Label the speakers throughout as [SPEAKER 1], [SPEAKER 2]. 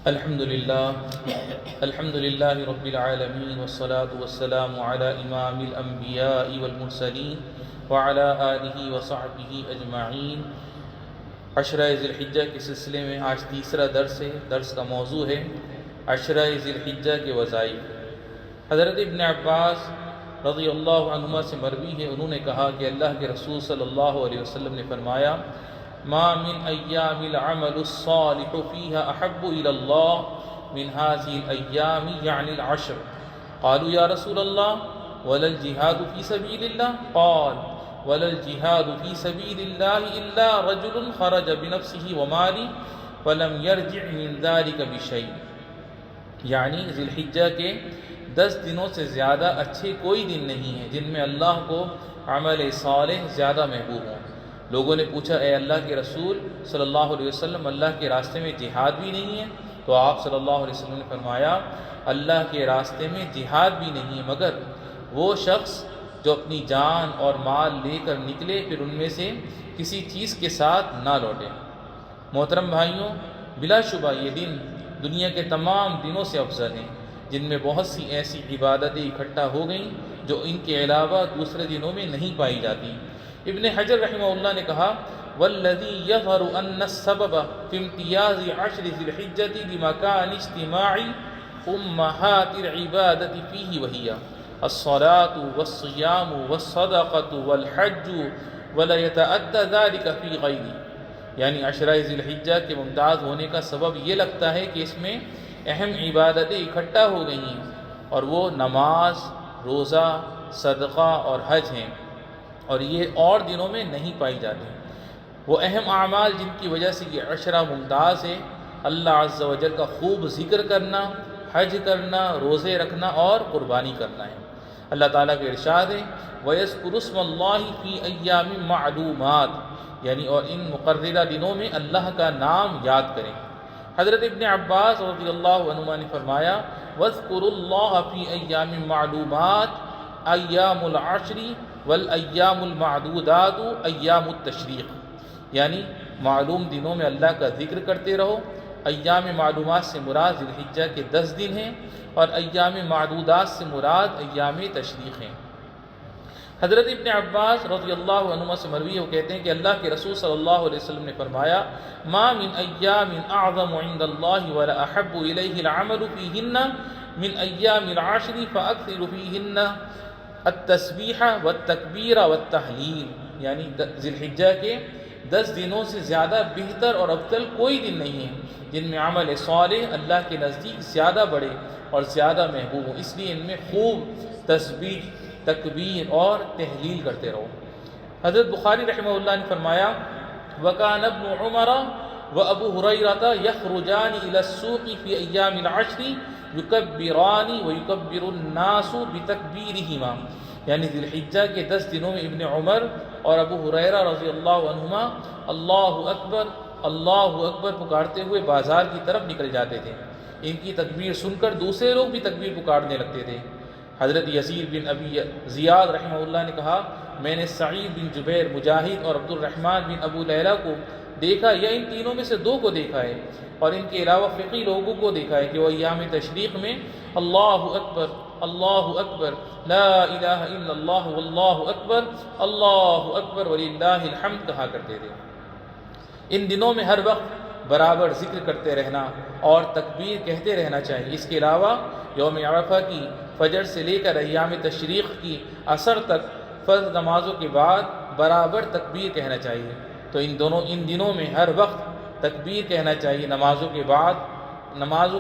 [SPEAKER 1] الحمد للہ رب العالمین والصلاة والسلام علی امام الانبیاء والمرسلین وعلی آلہ وصحبہ اجمعین۔ عشرہ ذی الحجہ کے سلسلے میں آج تیسرا درس ہے۔ درس کا موضوع ہے عشرہ ذی الحجہ کے وظائف۔ حضرت ابن عباس رضی اللہ عنہما سے مروی ہے، انہوں نے کہا کہ اللہ کے رسول صلی اللہ علیہ وسلم نے فرمایا: ما من ایام العمل الصالح فیہا احب الی اللہ من هذه الایام یعنی العشر۔ قالوا یا رسول اللہ ولا الجہاد فی سبیل اللہ؟ قال ولا الجہاد فی سبیل اللہ الا رجل خرج بنفسہ ومالہ فلم یرجع من ذلک بشیء۔ یعنی ذی الحجہ کے 10 دنوں سے زیادہ اچھے کوئی دن نہیں ہیں جن میں اللہ کو عمل صالح زیادہ محبوب ہوں۔ لوگوں نے پوچھا: اے اللہ کے رسول صلی اللہ علیہ وسلم، اللہ کے راستے میں جہاد بھی نہیں ہے؟ تو آپ صلی اللہ علیہ وسلم نے فرمایا: اللہ کے راستے میں جہاد بھی نہیں ہے مگر وہ شخص جو اپنی جان اور مال لے کر نکلے پھر ان میں سے کسی چیز کے ساتھ نہ لوٹے۔ محترم بھائیوں، بلا شبہ یہ دن دنیا کے تمام دنوں سے افضل ہیں، جن میں بہت سی ایسی عبادتیں اکٹھا ہو گئیں جو ان کے علاوہ دوسرے دنوں میں نہیں پائی جاتی۔ ابن حجر رحمہ اللہ نے کہا: والذی یظہر ان السبب فی امتیاز عشر ذی الحجہ بمکان اجتماع امہات العبادۃ فیہ وہی الصلاۃ والصیام والصدقۃ والحج ولا یتعدی ذلک فی غیرہ۔ یعنی عشرہ ذی الحجہ کے ممتاز ہونے کا سبب یہ لگتا ہے کہ اس میں اہم عبادتیں اکٹھا ہو گئی ہیں، اور وہ نماز، روزہ، صدقہ اور حج ہیں، اور یہ اور دنوں میں نہیں پائی جاتی۔ وہ اہم اعمال جن کی وجہ سے یہ عشرہ ممتاز ہے: اللہ عز و جل کا خوب ذکر کرنا، حج کرنا، روزے رکھنا اور قربانی کرنا ہے۔ اللہ تعالیٰ کے ارشاد ہے: وَيَذْكُرُ اسْمَ اللَّهِ فِي أَيَّامٍ مَّعْلُومَاتٍ، یعنی اور ان مقررہ دنوں میں اللہ کا نام یاد کریں۔ حضرت ابن عباس رضی اللہ عنہما نے فرمایا: وَاذْكُرُوا اللَّهَ فِي أَيَّامٍ مَّعْلُومَاتٍ ایام العشر والایام المعدودات ایام التشریق۔ یعنی معلوم دنوں میں اللہ کا ذکر کرتے رہو۔ ایام معلومات سے مراد ذی الحجہ کے 10 دن ہیں، اور ایام معدودات سے مراد ایام تشریق ہیں۔ حضرت ابن عباس رضی اللہ عنہما سے مروی ہے، وہ کہتے ہیں کہ اللہ کے رسول صلی اللہ علیہ وسلم نے فرمایا: ما من ایام اعظم عند اللہ ولا احب الیہ العمل فیہن من ایام العشر فاکثر فیہن التسبیح والتکبیر والتحلیل۔ یعنی ذی الحجہ کے 10 دنوں سے زیادہ بہتر اور افضل کوئی دن نہیں ہے جن میں عمل صالح اللہ کے نزدیک زیادہ بڑے اور زیادہ محبوب ہوں، اس لیے ان میں خوب تسبیح، تکبیر اور تحلیل کرتے رہو۔ حضرت بخاری رحمہ اللہ نے فرمایا: وَكَانَ ابْنُ عُمَرَ وَأَبُو هُرَيْرَةَ يَخْرُجَانِ إِلَى السُّوقِ فِي أَيَّامِ الْعَشْرِ يُكَبِّرَانِ وَيُكَبِّرُ النَّاسُ بِتَكْبِيرِهِمَا۔ یعنی ذی الحجہ کے 10 دنوں میں ابن عمر اور ابو ہریرہ رضی اللہ عنہما اللہ اکبر اللہ اکبر پکارتے ہوئے بازار کی طرف نکل جاتے تھے۔ ان کی تکبیر سن کر دوسرے لوگ بھی تکبیر پکارنے لگتے تھے۔ حضرت یزید بن ابی زیاد رحمہ اللہ نے کہا: میں نے سعید بن جبیر، مجاہد اور عبد الرحمن بن ابو لیلہ کو دیکھا، یا ان تینوں میں سے 2 کو دیکھا ہے، اور ان کے علاوہ فقی لوگوں کو دیکھا ہے کہ وہ ایام تشریق میں اللہ اکبر اللہ اکبر لا الہ الا اللہ واللہ اکبر اللہ اکبر وللہ الحمد کہا کرتے تھے۔ ان دنوں میں ہر وقت برابر ذکر کرتے رہنا اور تکبیر کہتے رہنا چاہیے۔ اس کے علاوہ یوم عرفہ کی فجر سے لے کر ایام تشریق کی عصر تک فرض نمازوں کے بعد برابر تکبیر کہنا چاہیے۔ تو ان دنوں میں ہر وقت تکبیر کہنا چاہیے، نمازوں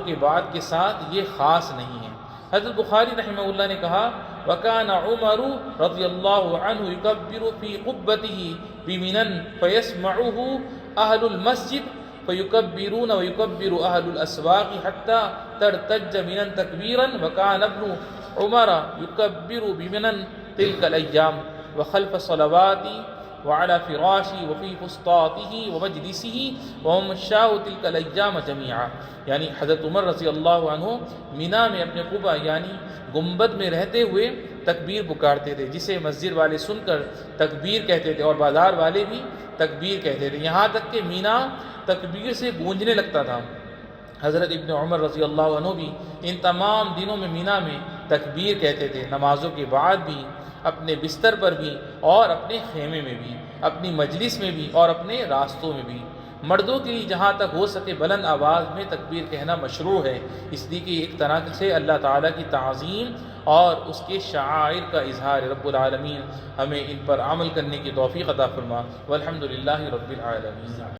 [SPEAKER 1] کے بعد کے ساتھ یہ خاص نہیں ہے۔ حضرت بخاری رحمہ اللہ نے کہا: وَكَانَ عُمَرُ رضی اللہ عنہ يُكَبِّرُ فِي قُبَّتِهِ بِمِنًا فَيَسْمَعُهُ أَهْلُ الْمَسْجِدِ فَيُكَبِّرُونَ وَيُكَبِّرُ أَهْلُ الْأَسْوَاقِ حَتَّى تَرْتَجَّ مِنًا تَكْبِيرًا وَكَانَ ابْنُ عُمَرَ يُكَبِّرُ بِمِنًا تِلْكَ الْأَيَّامِ وَخَلْفَ الصَّلَوَاتِ وعلى فراشی وفی فسطاطہ ومجلسہ ومشاء تلک الایام جميعا۔ یعنی حضرت عمر رضی اللہ عنہ مینا میں اپنے قبہ یعنی گنبد میں رہتے ہوئے تکبیر پکارتے تھے، جسے مسجد والے سن کر تکبیر کہتے تھے اور بازار والے بھی تکبیر کہتے تھے، یہاں تک کہ مینا تکبیر سے گونجنے لگتا تھا۔ حضرت ابن عمر رضی اللہ عنہ بھی ان تمام دنوں میں مینا میں تکبیر کہتے تھے، نمازوں کے بعد بھی، اپنے بستر پر بھی، اور اپنے خیمے میں بھی، اپنی مجلس میں بھی، اور اپنے راستوں میں بھی۔ مردوں کے لیے جہاں تک ہو سکے بلند آواز میں تکبیر کہنا مشروع ہے، اس لیے کہ ایک طرح سے اللہ تعالیٰ کی تعظیم اور اس کے شعائر کا اظہار۔ رب العالمین ہمیں ان پر عمل کرنے کی توفیق عطا فرما، والحمد للہ رب العالمین۔